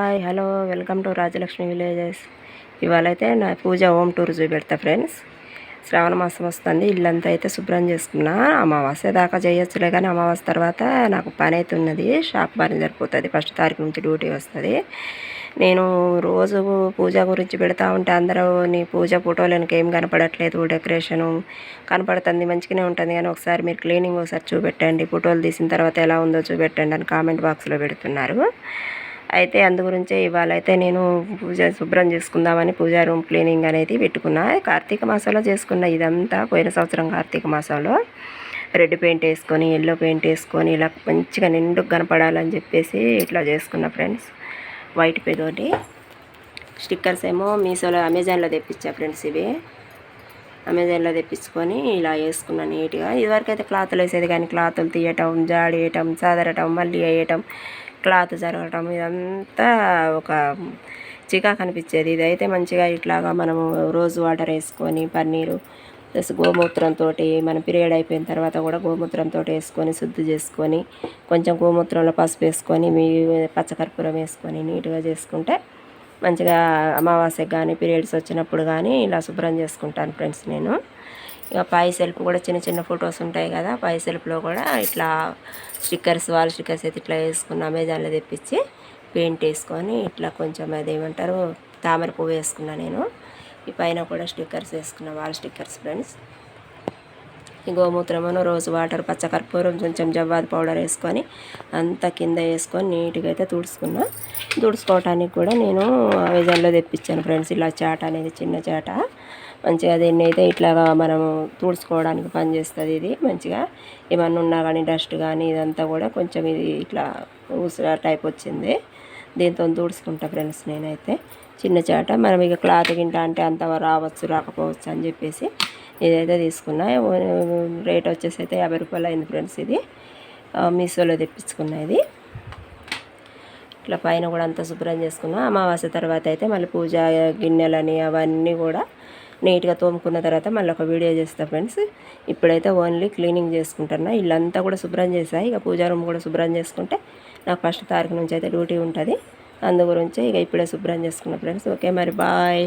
Hi hello welcome to Rajalakshmi villages. ఇవాళ అయితే నా పూజ హోమ్ టూర్ చూపెడతా ఫ్రెండ్స్. శ్రావణ మాసం వస్తుంది, ఇల్లంతా అయితే శుభ్రం చేసుకున్నా. అమావాస్య దాకా చేయొచ్చులే కానీ అమావాస్య తర్వాత నాకు పని అయితే ఉన్నది, షాప్ పని సరిపోతుంది. 1 తారీఖు నుంచి డ్యూటీ వస్తుంది. నేను రోజు పూజ గురించి పెడతా ఉంటే అందరూ నీ పూజ ఫోటోలు ఏం కనపడట్లేదు, డెకరేషను కనపడుతుంది మంచిగానే ఉంటుంది కానీ ఒకసారి మీరు క్లీనింగ్ ఒకసారి చూపెట్టండి, ఫోటోలు తీసిన తర్వాత ఎలా ఉందో చూపెట్టండి అని కామెంట్ బాక్స్లో పెడుతున్నారు. అయితే అందు గురించే ఇవాళ అయితే నేను పూజ శుభ్రం చేసుకుందామని పూజా రూమ్ క్లీనింగ్ అనేది పెట్టుకున్నా. కార్తీక మాసంలో చేసుకున్న ఇదంతా. పోయిన సంవత్సరం కార్తీక మాసంలో రెడ్ పెయింట్ వేసుకొని ఎల్లో పెయింట్ వేసుకొని ఇలా మంచిగా నిండుగా కనపడాలని చెప్పేసి ఇట్లా చేసుకున్నా ఫ్రెండ్స్. వైట్ పేదోటి స్టిక్కర్స్ ఏమో మీషోలో అమెజాన్లో తెప్పించా ఫ్రెండ్స్. ఇవి అమెజాన్లో తెప్పించుకొని ఇలా వేసుకున్నాను నీట్గా. ఇదివరకు అయితే క్లాతులు వేసేది కానీ క్లాతులు తీయటం, జాడి వేయటం, చదరటం, మళ్ళీ వేయటం, క్లాత్ జరగటం ఇదంతా ఒక చికాకు అనిపించేది. ఇదైతే మంచిగా ఇట్లాగా మనము రోజు వాటర్ వేసుకొని పన్నీరు ప్లస్ గోమూత్రంతో మన పీరియడ్ అయిపోయిన తర్వాత కూడా గోమూత్రంతో వేసుకొని శుద్ధి చేసుకొని కొంచెం గోమూత్రంలో పసుపు వేసుకొని మీ పచ్చకర్పూరం వేసుకొని నీట్గా చేసుకుంటే మంచిగా అమావాస్యకు కానీ పీరియడ్స్ వచ్చినప్పుడు కానీ ఇలా శుభ్రం చేసుకుంటాను ఫ్రెండ్స్ నేను. ఇక పై సెల్ఫ్ కూడా చిన్న చిన్న ఫొటోస్ ఉంటాయి కదా, పై సెల్ఫ్లో కూడా ఇట్లా స్టిక్కర్స్, వాల్ స్టిక్కర్స్ అయితే ఇట్లా వేసుకున్న అమెజాన్లో తెప్పించి పెయింట్ వేసుకొని ఇట్లా కొంచెం అదేమంటారు తామర పువ్వు వేసుకున్నా నేను. ఈ పైన కూడా స్టిక్కర్స్ వేసుకున్న వాల్ స్టిక్కర్స్ ఫ్రెండ్స్. ఈ గోమూత్రమును రోజు వాటర్, పచ్చకర్పూరం, కొంచెం జవ్వాది పౌడర్ వేసుకొని అంతా కింద వేసుకొని నీట్గా అయితే తుడుచుకున్నా. తుడుచుకోవటానికి కూడా నేను అమెజాన్లో తెప్పించాను ఫ్రెండ్స్. ఇలా చాట అనేది చిన్న చాట మంచిగా దీన్ని అయితే ఇట్లాగా మనము తుడుచుకోవడానికి పనిచేస్తుంది. ఇది మంచిగా ఏమన్నా ఉన్నా కానీ డస్ట్ కానీ ఇదంతా కూడా కొంచెం ఇది ఇట్లా ఊసర టైప్ వచ్చింది, దీంతో తుడుచుకుంటా ఫ్రెండ్స్ నేనైతే. చిన్న చాట మనం ఇక క్లాత్ గింట అంటే అంత రావచ్చు రాకపోవచ్చు అని చెప్పేసి ఇదైతే తీసుకున్నా. రేట్ వచ్చేసి అయితే 50 రూపాయలు అయింది ఫ్రెండ్స్. ఇది మీషోలో తెప్పించుకున్నా. ఇది ఇట్లా పైన కూడా అంతా శుభ్రం చేసుకున్నా. అమావాస్య తర్వాత అయితే మళ్ళీ పూజ గిన్నెలని అవన్నీ కూడా నీట్గా తోముకున్న తర్వాత మళ్ళీ ఒక వీడియో చేస్తా ఫ్రెండ్స్. ఇప్పుడైతే ఓన్లీ క్లీనింగ్ చేసుకుంటున్నా. ఇల్లంతా కూడా శుభ్రం చేసాయి. ఇక పూజా రూమ్ కూడా శుభ్రం చేసుకుంటే నాకు 1 తారీఖు నుంచి అయితే డ్యూటీ ఉంటుంది. అందు గురించి ఇక ఇప్పుడే శుభ్రం చేసుకున్నా ఫ్రెండ్స్. ఓకే మరి బాయ్.